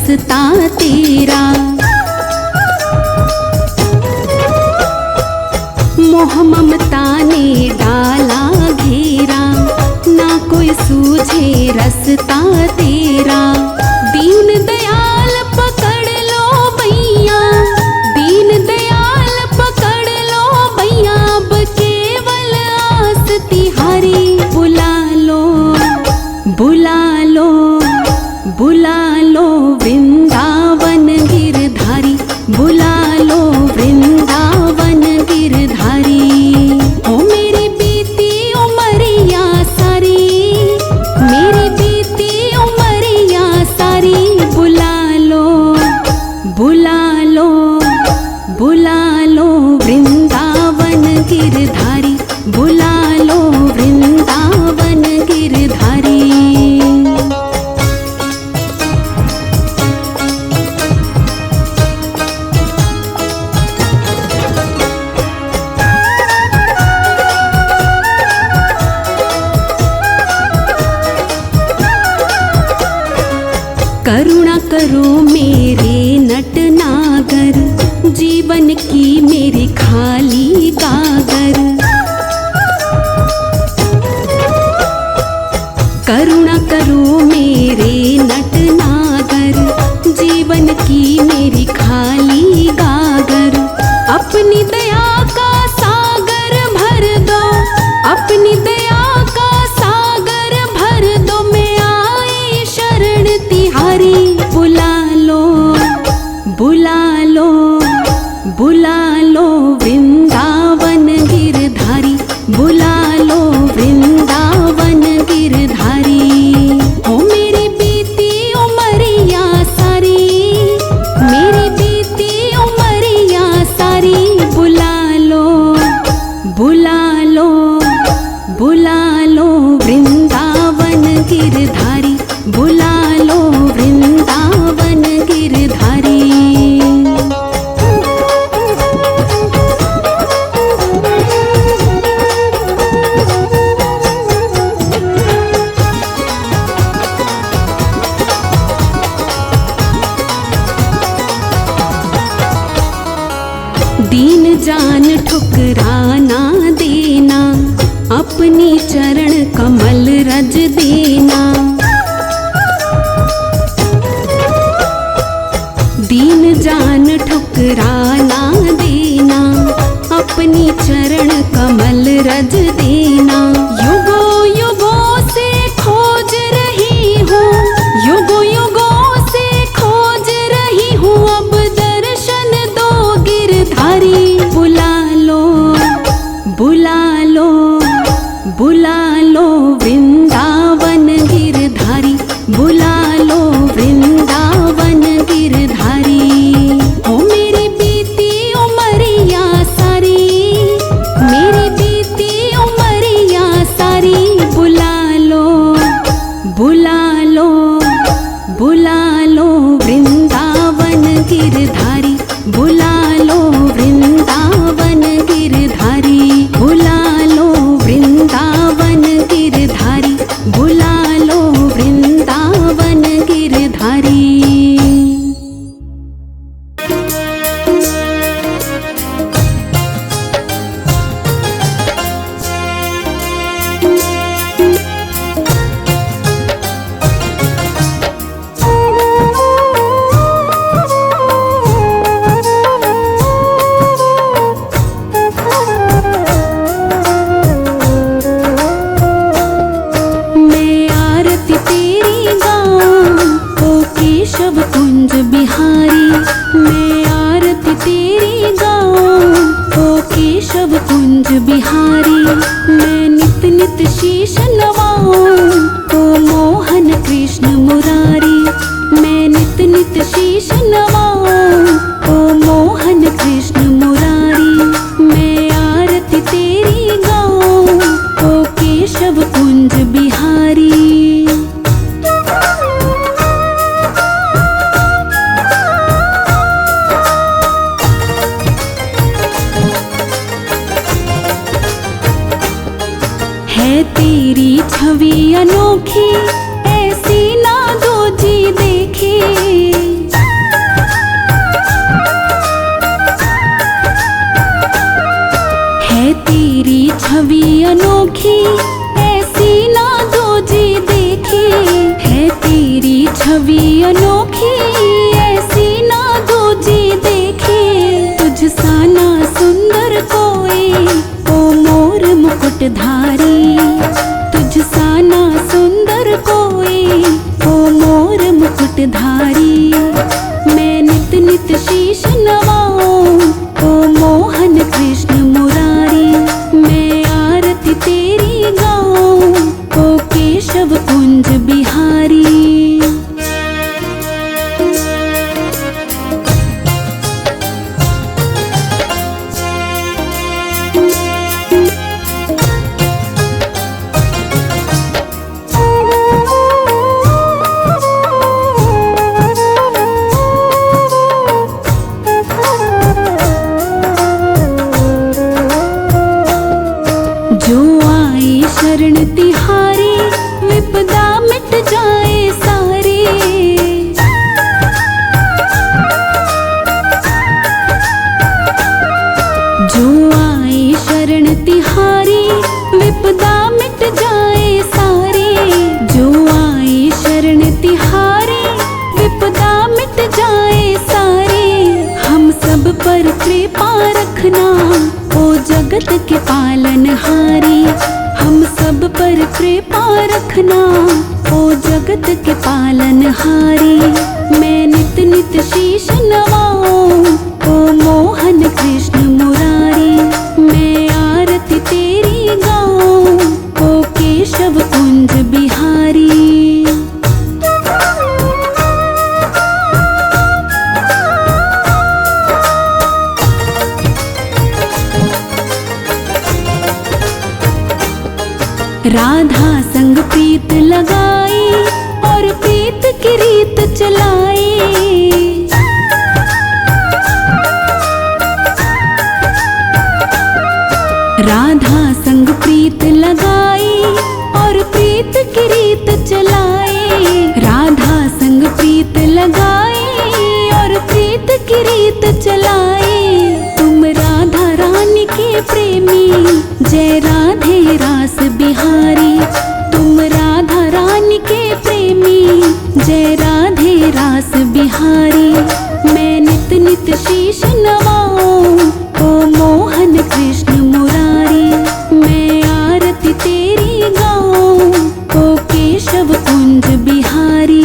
रसता तेरा। मोह ममता ने डाला घेरा, ना कोई सूझे रसता तेरा। दीन दयाल पकड़ लो भैया, दीन दयाल पकड़ लो भैया, अब केवल आस तिहारी। बुला लो बुला लो बुला लो वृंदावन गिरधारी, बुला लो वृंदावन गिरधारी। ओ मेरी बीती उमरिया सारी, मेरी बीती उमरिया सारी, बुला लो बुला लो बुला लो वृंदावन गिरधारी, बुला लो वृंदावन गिरधारी। करुणा करो मेरे नटनागर, जीवन की मेरी खाली गागर। करुणा करो मेरे नटनागर, जीवन की मेरी खाली गागर। अपनी दया का सागर भर दो, अपनी दया का सागर भर दो, मैं आई शरण तिहारी। बुला लो बुला लो बुला लो वृंदावन गिरधारी, बुला लो वृंदावन गिरधारी। ओ मेरी बीती उमरिया सारी, मेरी बीती उमरिया सारी, बुला लो बुला लो बुला लो वृंदावन गिरधारी, बुला लो वृंदावन गिरधारी। दीन जान ठुकराना देना, अपनी चरण कमल रज देना। दीन जान ठुकराना देना, अपनी चरण कमल रज देना। युगों युगों से खोज रही हूँ, युगों युगों से खोज रही हूँ, अब दर्शन दो गिरधारी। बुला लो बुला लो बुला लो वृंदावन गिरधारी, बुला लो वृंदावन गिरधारी। ओ मेरी बीती उमरिया सारी, मेरी बीती उमरिया सारी, बुला लो बुला लो बुला लो वृंदावन गिरधारी, बुला लो वृंदावन गिरधारी, बुला लो वृंदावन गिरधारी, बुला लो वृंदावन गिरधारी। बिहारी, मैं नित नित शीश नवाऊं ओ मोहन कृष्ण मुरारी। मैं नित नित शीश नवाऊं ओ मोहन कृष्ण मुरारी। मैं आरती तेरी गाऊं ओ केशव कुंज बिहारी। है तेरी छवि अनोखी, ऐसी ना दो जी देखी। धारी। तुझ सा ना सुंदर कोई, ओ मोर मुकुटधारी। मैं नित नित शीश नवाऊं, ओ मोहन कृष्ण मुरारी। मैं आरती तेरी गाऊं, ओ केशव कुंज बिहारी। जो आए शरण तिहारी, विपदा मिट जाए सारी। जो आए शरण तिहारी, विपदा मिट जाए सारी। जो आए शरण तिहारी, विपदा मिट जाए सारी। हम सब पर कृपा रखना, ओ जगत के पालनहारी। हम सब पर कृपा रखना, ओ जगत के पालनहारी। मैं नित नित शीश नवाऊं, ओ मोहन कृष्ण मुरारी। मैं आरती तेरी गाऊं, ओ केशव कुंज बिहारी। राधा संग प्रीत लगाई, और प्रीत की रीत चलाई। राधा संग प्रीत लगाई, और प्रीत की रीत चलाई। राधा संग प्रीत लगाई, और प्रीत की रीत चलाई। तुम राधा रानी के प्रेमी, जय राधे रास बिहारी। तुम राधा रानी के प्रेमी, जय राधे रास बिहारी। मैं नित नित शीश नवाऊं, ओ मोहन कृष्ण मुरारी। मैं आरती तेरी गाऊं, ओ केशव कुंज बिहारी।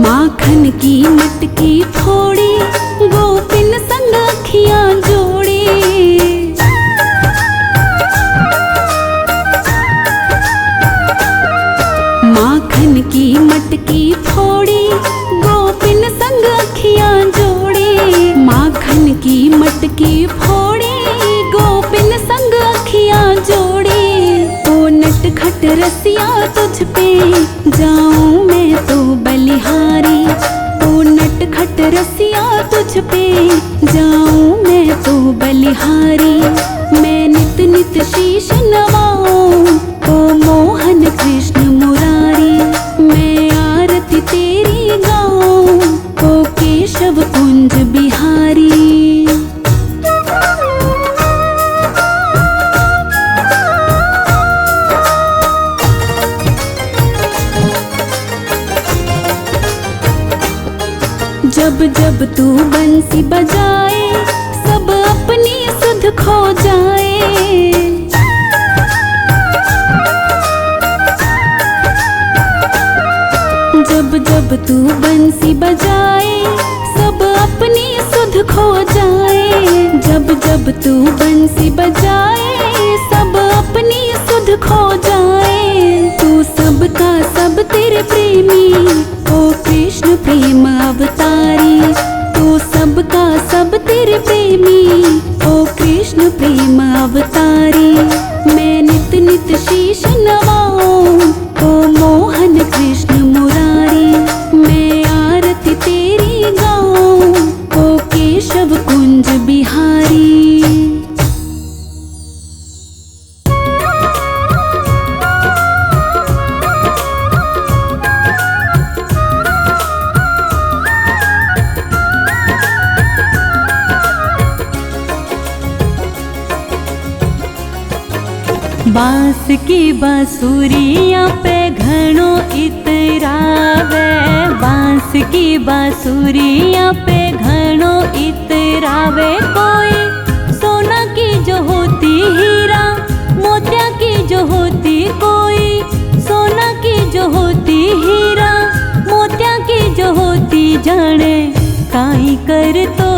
माखन की मटकी फोड़ी, गोपिन संग अखियां जोड़ी। माखन की मटकी फोड़ी, गोपिन संग अखियां जोड़ी। माखन की मटकी फोड़ी, गोपिन संग अखियां जोड़ी। ओ नटखट रसिया तुझ पे जाऊं मैं तो बलिहारी। ओ नटखट रसिया तुझ पे जाऊं मैं तो बलिहारी। मैं नित नित शीश नवाऊं, ओ मोहन कृष्ण मुरारी। मैं आरती तेरी गाऊं, ओ केशव कुंज बिहारी। जब जब तू बंसी बजाए, सब अपनी सुध खो जाए। जब जब तू बंसी बजाए, सब अपनी सुध खो जाए। जब जब तू बंसी बजाए, सब अपनी सुध खो जाए। तू सबका सब तेरे प्रेमी, ओ कृष्ण प्रेम अवतारी। तू सबका सब तेरे प्रेमी, ओ कृष्ण प्रेम अवतारी। मैं नित नित शीश नवाऊं, ओ मोहन कृष्ण मुरारी। मैं आरती तेरी गाऊं, ओ केशव कुंज बिहारी। बांस की बांसुरियां पे घणो इतरावे, बांस की बांसुरियां पे घणो इतरावे। कोई सोना की जो होती हीरा मोतिया की जो होती, कोई सोना की जो होती हीरा मोतिया की जो होती, जाने काई कर तो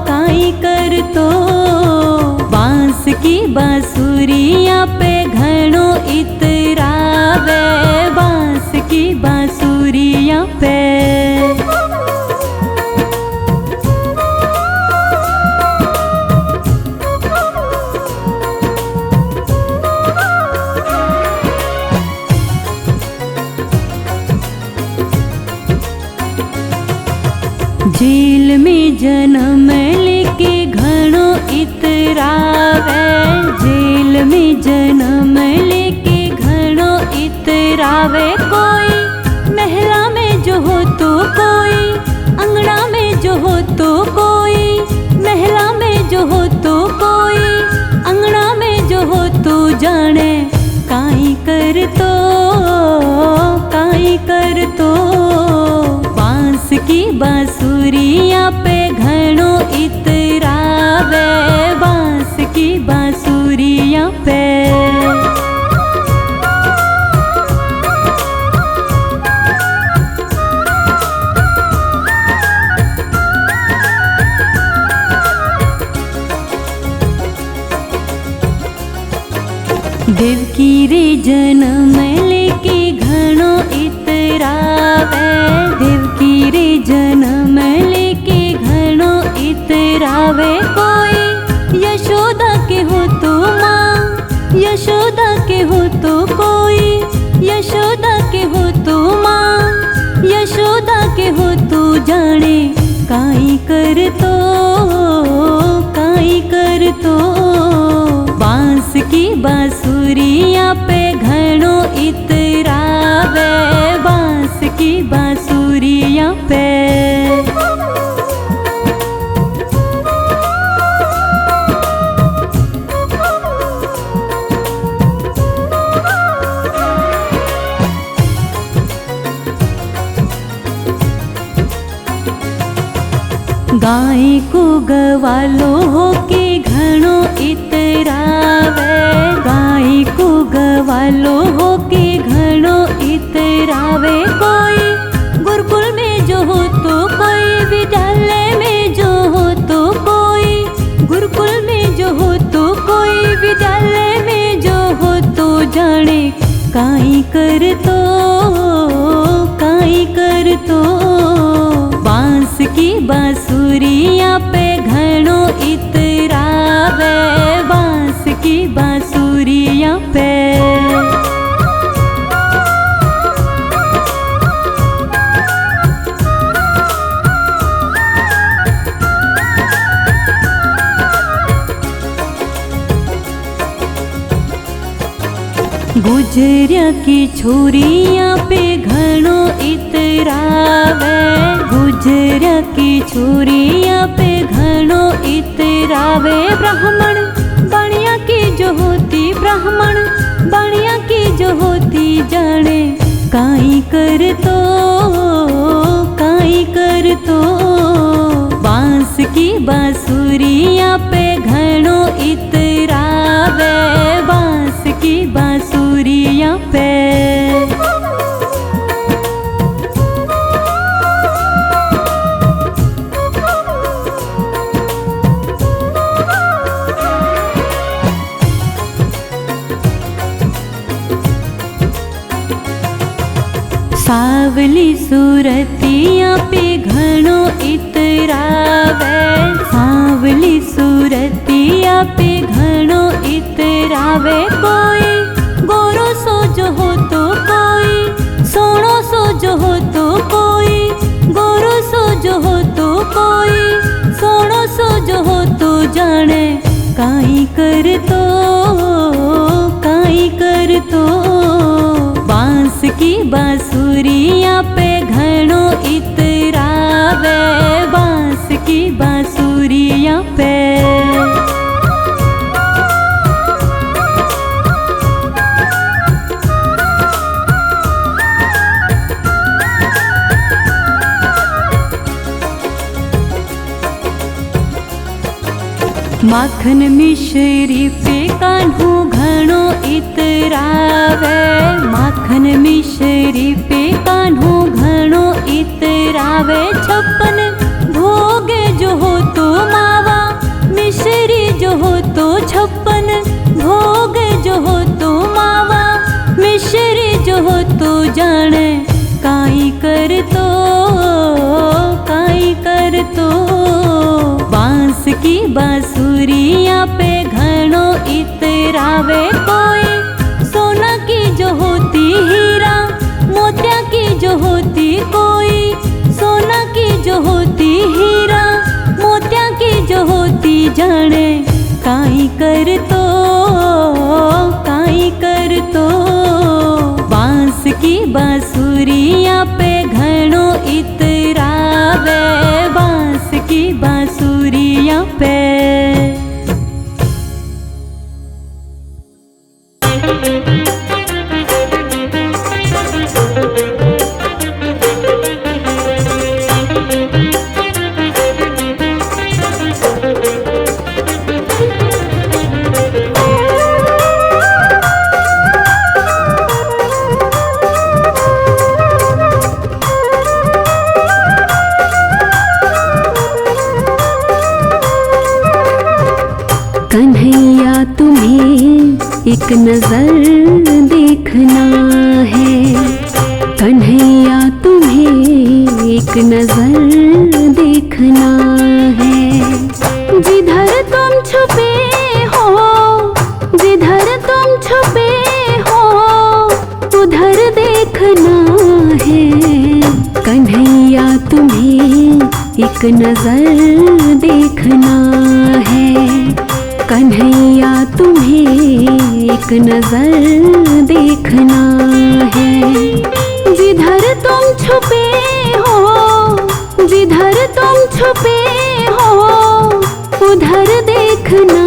काई कर तो। बांस की बांसुरियां पे घणो इतरावे, बांस की बांसुरियां पे। जेल में जन्म लेके घणो इतरावे, जेल में जन्म लेके घणो इतरावे। कोई महला में जो हो तो कोई अंगना में जो हो तो, कोई महला में जो हो तो कोई अंगना में जो हो तो, जाने काई कर तो काई कर तो। बांस की बांसुरियां पे घणो इतरावे, बांस की बांसुरियां पे। देवकी रे जन्म लेके घणो इतरावे, देवकी रे जन्म लेके घणो इतरावे। कोई यशोदा के हो तो माँ, यशोदा के हो तो कोई यशोदा के हो तो माँ, यशोदा के हो तो, जाने काई कर तो काई कर तो। बांस की बांसुरियां पे घणो इतरावे, बांस की बांसुरियां पे। गाय को गवालो होके घणो इतरावे, गाय को गवालो होके घणो इतरावे। कोई गुरुकुल में जो हो तो कोई विद्यालय में जो हो तो, कोई गुरुकुल में जो हो तो कोई विद्यालय में जो हो तो, जाने काई कर तो काई कर तो। बांस की बांसुरियां पे घणो इतरावे, बांस की बांसुरियां पे। गुजरिया की छोरियां पे घणो इतरावे, गुजरिया की छोरियां पे घणो इतरावे। ब्राह्मण बणिया की जो होती, ब्राह्मण बणिया की जो होती, जाने काई कर तो काई कर तो। बांस की बांसुरियां पे घणो इतरावे, बांस की बांसुरियां पे। सावली सूरतियां पे घणो इतरावे, सावली सूरतियां पे घणो इतरावे। कोई गोरो सो जो हो तो कोई सोनो सो जो हो तो, कोई गोरो सो जो हो तो कोई सोनो सो जो हो तो, जाने काई कर तो काई कर तो। बांस की बांसुरियां पे घणो इतरावे, बांस की बांसुरियां पे। माखन मिश्री पे कान्हू घणो इतरावे, माखन मिश्री पे कान्हू घणो इतरावे। छप्पन भोग जो हो तो मावा मिश्री जो हो तो, छप्पन भोग जो हो तो मावा मिश्री जो हो तो, जाने काई कर तो, काई कर तो। बांस की बांसुरियां पे घणो इतरावे, कोई सोना की जो होती हीरा मोतिया की जो होती, कोई सोना की जो होती हीरा मोतिया की जो होती, जाने काई कर तो, काई कर तो। बांस की बांसुरियां पे घणो इतरावे, बांस की बांसुरियां पे। कन्हैया तुम्हें एक नजर देखना है, कन्हैया तुम्हें एक नजर देखना है। जिधर तुम छुपे हो, जिधर तुम छुपे हो, उधर देखना है। कन्हैया तुम्हें एक नजर देखना है, कन्हैया तुम्हें एक नजर देखना है। जिधर तुम छुपे हो, जिधर तुम छुपे हो, उधर देखना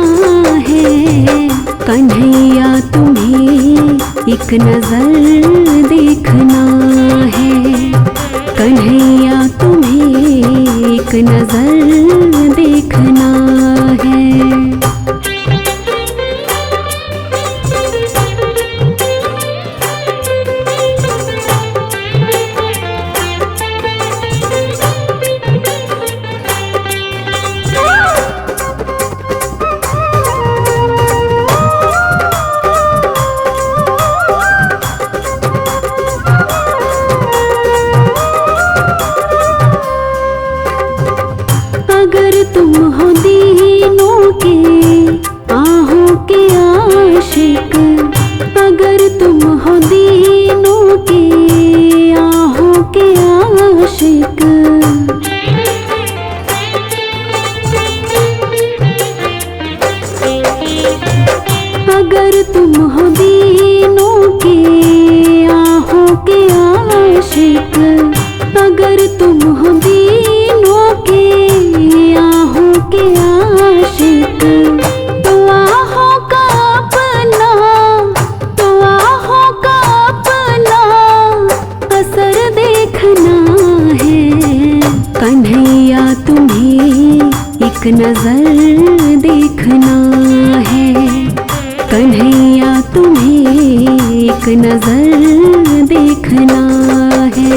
है। कन्हैया तुम्हें एक नजर देखना है, कन्हैया तुम्हें एक नजर देखना है। अगर तुम हो दीनों के आहों के आशिक, अगर तुम हो दीनों के आहों के आशिक, अगर तुम हो दीनों के आहों के आशिक, अगर तुम हो दीनों के आहों के आशिक, तो आहों का अपना, तो आहों का अपना असर देखना है। कन्हैया तुम्हें एक नजर देखना है, कन्हैया तुम्हें एक नजर देखना है।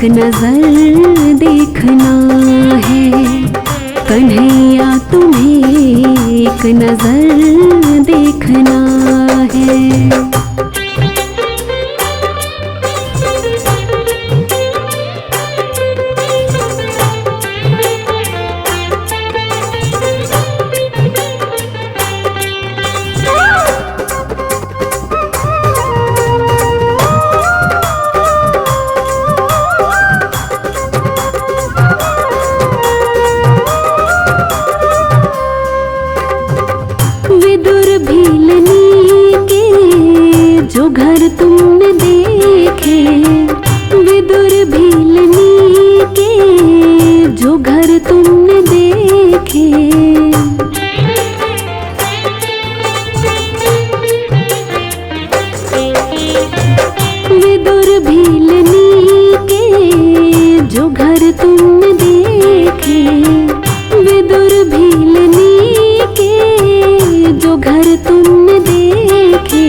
एक नजर देखना है कन्हैया, तुम्हें एक नजर देखना है। विदुर भीलनी के जो घर तुमने देखे, विदुर भीलनी के जो घर तुमने देखे, विदुर भीलनी के जो घर तुमने देखे, विदुर भीलनी जो घर तुमने देखे,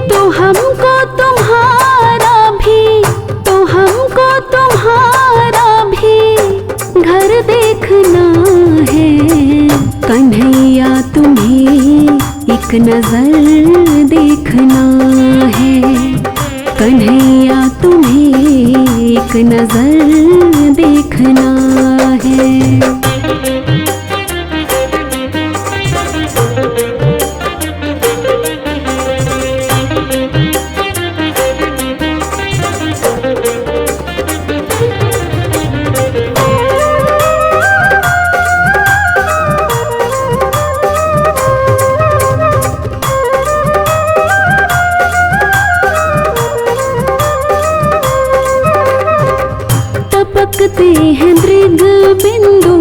तो हमको तुम्हारा भी, तो हमको तुम्हारा भी घर देखना है कन्हैया, तुम्हें एक नजर देखना है कन्हैया, तुम्हें एक नजर देखना है। टपकते हैं दृग बिंदु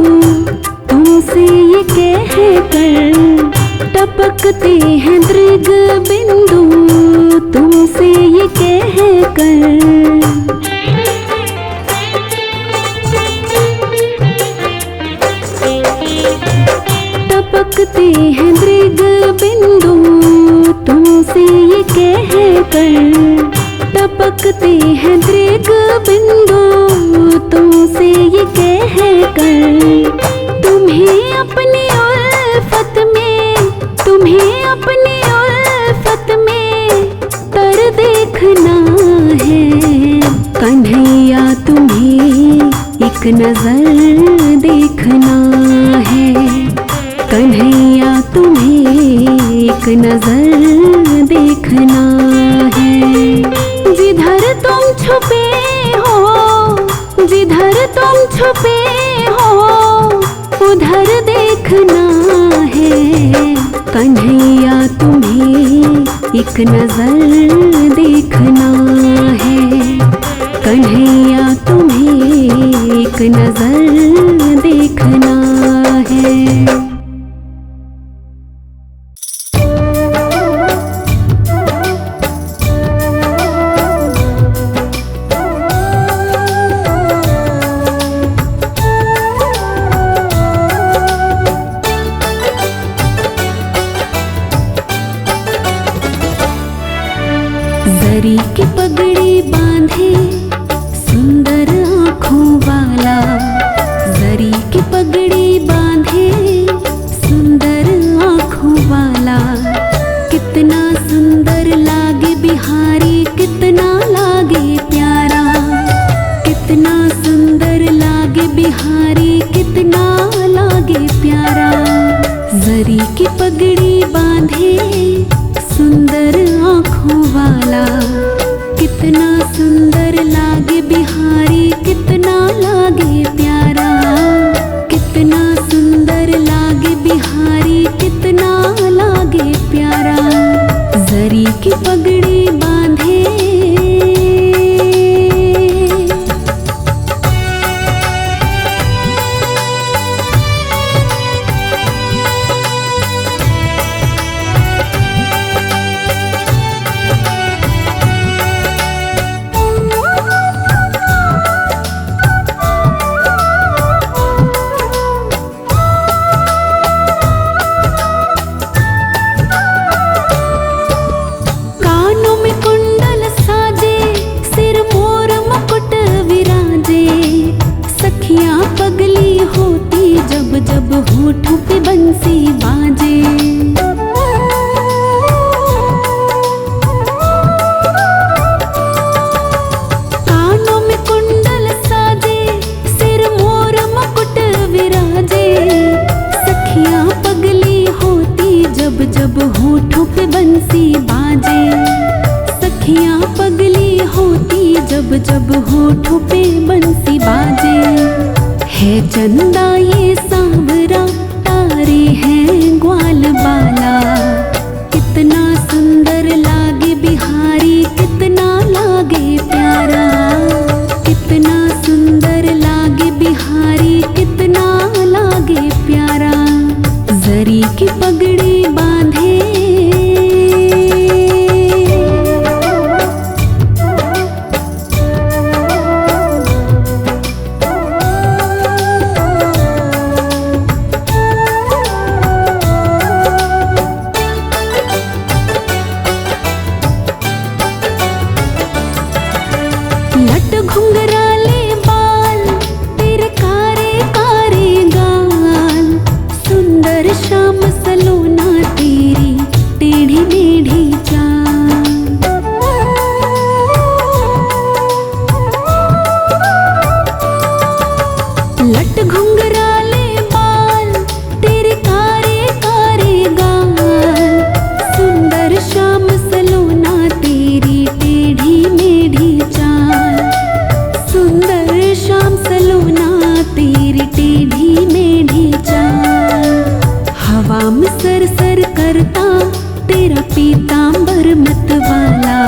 तुमसे ये कह कर, टपकते हैं दृग बिंदु तुमसे ये कह कर, टपकते हैं दृग बिंदु तुमसे ये कह कर, टपकते हैं दृग बिंदु तुमसे ये कह कर, तुम्हें अपनी उल्फत में, तुम्हें अपनी उल्फत में तर देखना है कन्हैया, तुम्हें एक नजर देखना है कन्हैया, तुम्हें एक नजर देखना है। जिधर तुम छुपे हो, जिधर तुम छुपे हो उधर देखना है कन्हैया, तुम्हें एक नजर देखना है कन्हैया, तुम्हें एक नजर देखना है। जरी की पगड़ी बांधे सुंदर आँखों वाला, जरी की पगड़ी बांधे सुंदर आँखों वाला, कितना सुंदर लागे बिहारी, कितना लागे प्यारा, कितना सुंदर लागे बिहारी, कितना लागे प्यारा। जरी की पगड़ी बांधे सुंदर आँखों वाला, कितना सुंदर लागे बिहारी, कितना लागे प्यारा, कितना सुंदर लागे बिहारी, कितना लागे प्यारा। जरी की पगड़ी बांधे बंसी बाजे। कानों में कुंडल साजे, सिर मोर मुकुट विराजे। सखियां पगली होती जब जब होठों पे बंसी बाजे। सखियां पगली होती जब जब होठों पे बंसी बाजे। है चंदा ये सांवरा, तारे हैं ग्वाल बाला। कितना सुंदर लागे बिहारी, कितना लागे प्यारा। कितना सुंदर लागे बिहारी, कितना लागे प्यारा। जरी की पगड़ी बांधे, लट घुंघराले बाल, तेरे कारे कारे गाल। सुंदर श्याम सलोना तेरी टेढ़ी मेढ़ी चाल। लट घुंघराले बाल, तेरे कारे कारे गाल। सुंदर श्याम सलोना तेरी टेढ़ी मेढ़ी चाल। सुंदर श्याम सलोना तेरी टेढ़ी मेढ़ी चाल। हवा में सर सर करता तेरा पीतांबर मतवाला।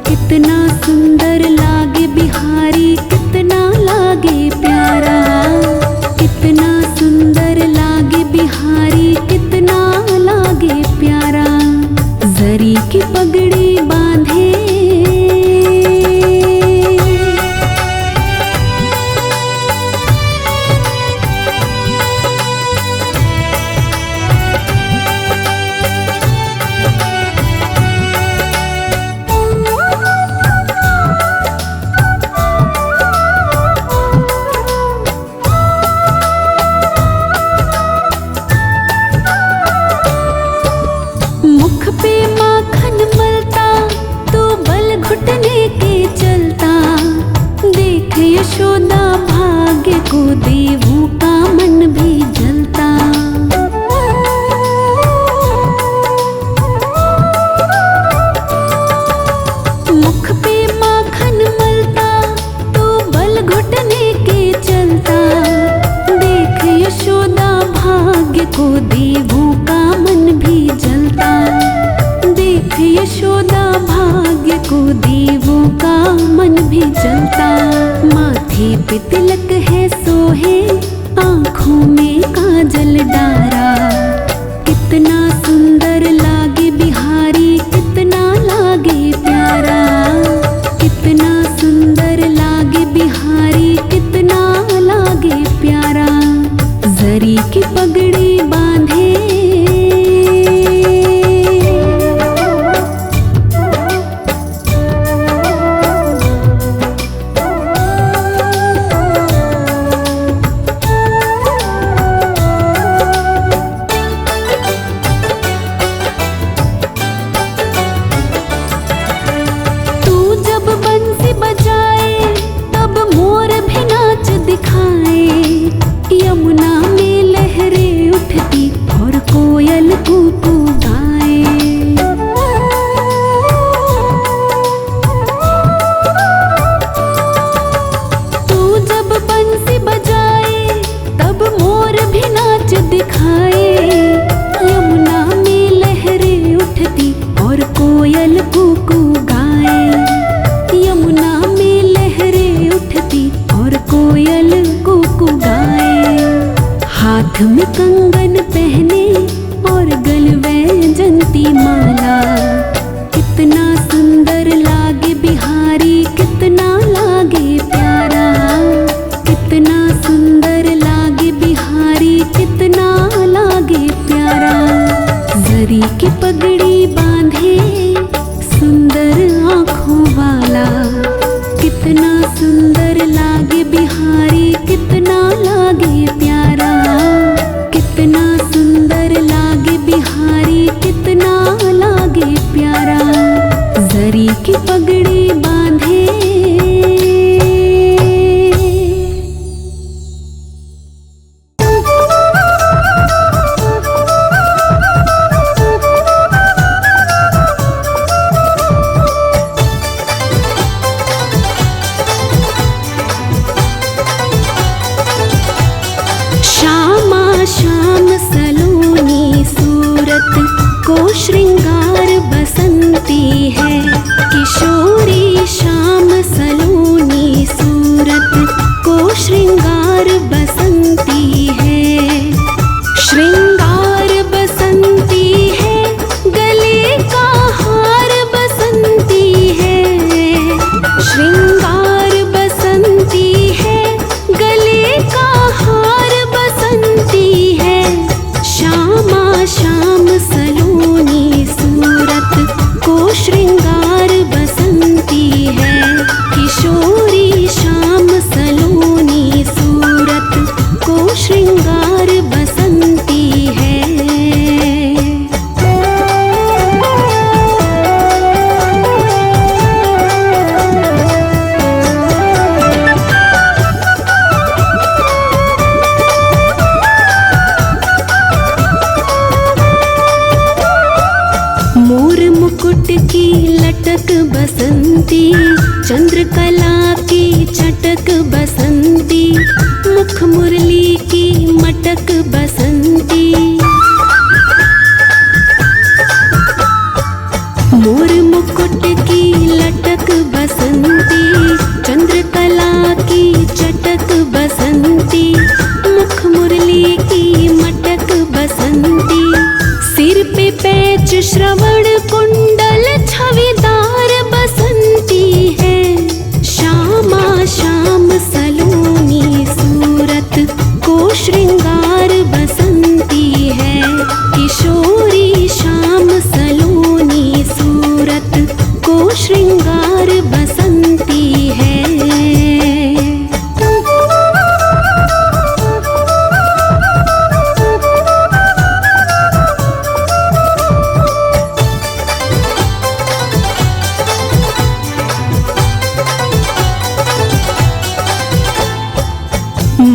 कितना सुंदर लागे बिहारी, कितना लागे प्यारा। कितना सुंदर लागे बिहारी, कितना लागे प्यारा। जरी की पगड़ी बांधे, मुख पे माखन मलता, तू बल घुटने के चलता। देख यशोदा भाग्य को, देवों का मन भी जलता। मुख पे माखन मलता, तू बल घुटने के चलता। देख यशोदा भाग्य को, देवों का मन भी जलता। देख यशोदा भाग्य को, देवों का मन भी जलता। माथे पे तिलक है सोहे, आँखों में काजल डारा। कितना सुंदर लागे बिहारी, कितना लागे प्यारा। कितना सुंदर लागे बिहारी, कितना लागे प्यारा। जरी की पगड़ी बांधे, तू जब बंसी बजाए तब मोर भी नाच दिखाए। यमुना में लहरें उठती और कोयल कूकू गाए। तू जब बंसी बजाए तब मोर भी नाच दिखाए। यमुना में लहरें उठती और कोयल कूकू गाए। यमुना में लहरें उठती और कोयल कूकू गाए। हाथ में कंगन पहने और गल वैजंती माला। कितना सुंदर लागे बिहारी, कितना लागे प्यारा। कितना सुंदर लागे बिहारी, कितना लागे प्यारा। जरी की पगड़ी बांधे, सुंदर आँखों वाला। कितना सुंदर लागे बिहारी, कितना लागे प्यारा। कितना सुंदर मुकुट की लटक बसंती, चंद्रकला की चटक बसंती, मुख मुरली की मटक बसंती। मोर मुकुट की लटक बसंती, चंद्रकला की चटक बसंती, मुख मुरली की मटक बसंती। सिर पे पैच श्रवण कुंडल छविदार बसंती है, श्यामा श्याम सलोनी सूरत को श्रृंगार बसंती है। किशोरी श्याम सलोनी सूरत को श्रृंगार बसंती है।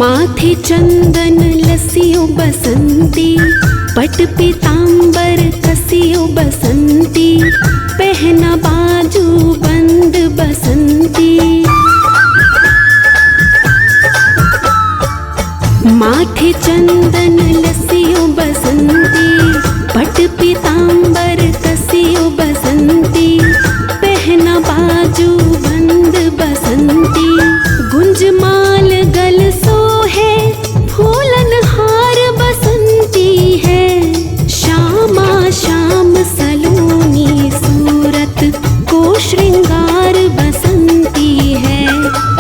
माथे चंदन लसियो बसंती, पट पीतांबर कसियो बसंती, पहना बाजू बंद बसंती। माथे चंदन लसियो बसंती, पट पीतांबर कसियो बसंती, पहना बाजू बंद बसंती। गुंजमाल गल सोहे फूलन हार बसंती है, श्यामा श्याम सलोनी सूरत को श्रृंगार बसंती है।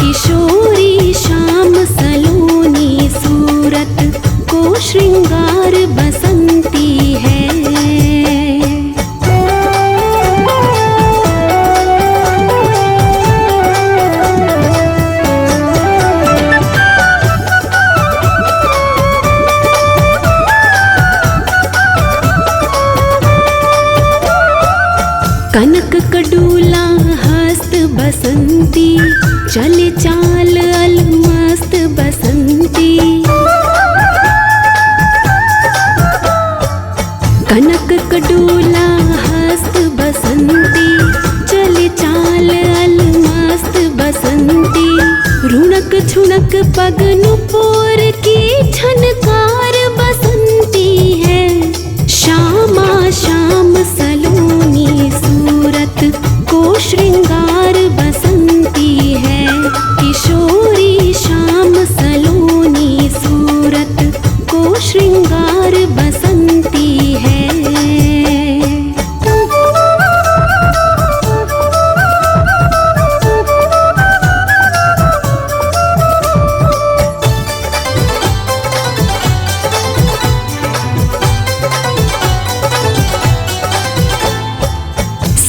किशोरी श्याम सलोनी सूरत को श्रृंगार बसंती है। कनक कडूला हस्त बसंती, चले चाल अलमस्त बसंती। कनक कडूला हस्त बसंती, चले चाल अलमस्त बसंती। रुणक झुणक पग नुपुर की झनकार बसंती है, श्यामा श्याम सलोनी सूरत को श्रृंगार बसंती है। किशोरी श्याम सलोनी सूरत को श्रृंगार बसंती है।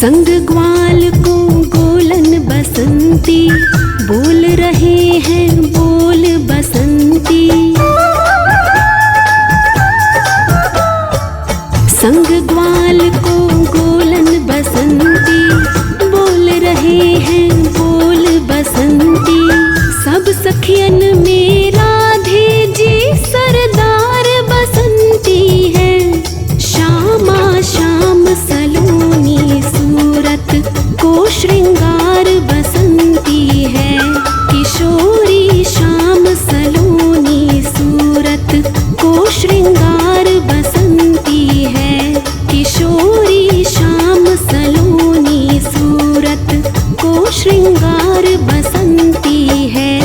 संग ग्वाल को गोलन बसंती, बोल रहे हैं बोल बसंती। संग ग्वाल को गोलन बसंती, बोल रहे हैं बोल बसंती। सब सखियन में राधे जी सरदार बसंती है, श्यामा श्याम सलोनी सूरत को श्रृंगार बसंती है। किशोरी श्याम सलोनी सूरत को श्रृंगार बसंती है। किशोरी श्याम सलोनी सूरत को श्रृंगार बसंती है।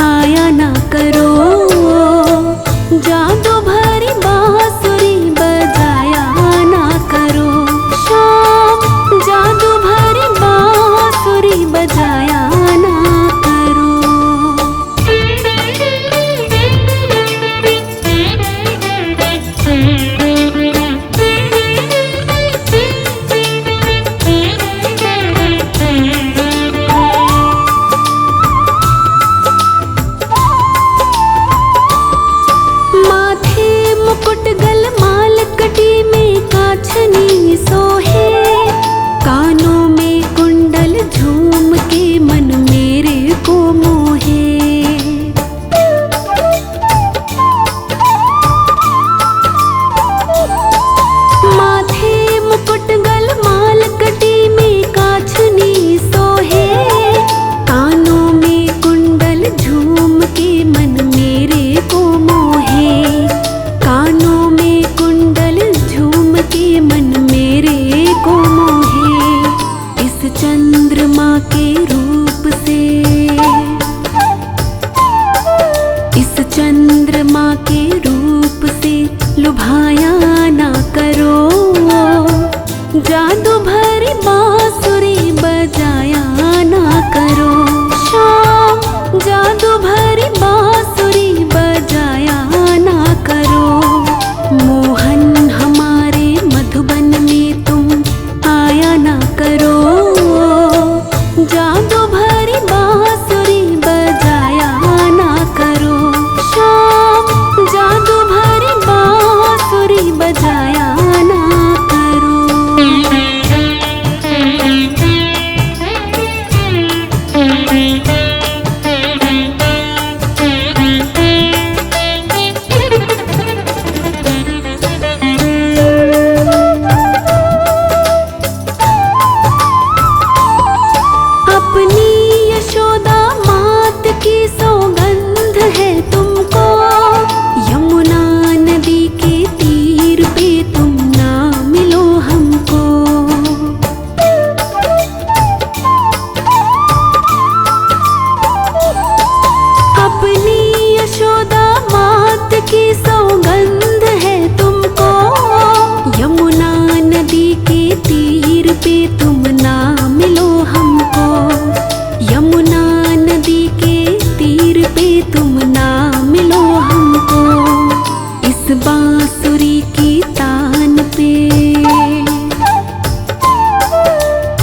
आया के रूप से लुभाया ना करो। जादू भरी बांसुरी बजाया ना करो। शाम जादू भरी बांसुरी बजाया ना करो। मोहन हमारे मधुबन में तुम आया ना करो। जादू भरी बांसुरी बजाया ना करो। शाम जादू भरी बांसुरी बजाया ना करो। अपनी यशोदा मात की सौगंध है तुमको। यमुना नदी के तीर पे तुम ना मिलो हमको। अपनी यशोदा मात की सौगंध है तुमको। यमुना नदी के तीर पे तुम ना मिलो हमको। यमुना नदी के तीर पे तुम ना मिलो हमको। इस बांसुरी की तान पे,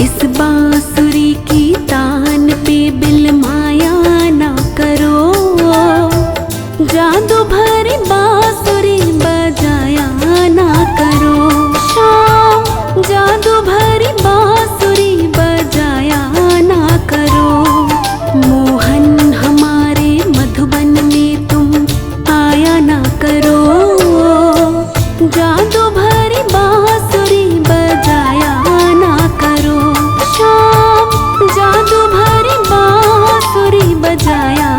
इस बांसुरी की तान पे बिलमाया ना करो। जादू भरी बांसुरी बजाया ना करो। शाम जादू भरी बांसुरी बजाया ना करो। मोहन हमारे मधुबन में तुम आया ना करो। जादू भरी बांसुरी बजाया ना करो। शाम जादू भरी बांसुरी बजाया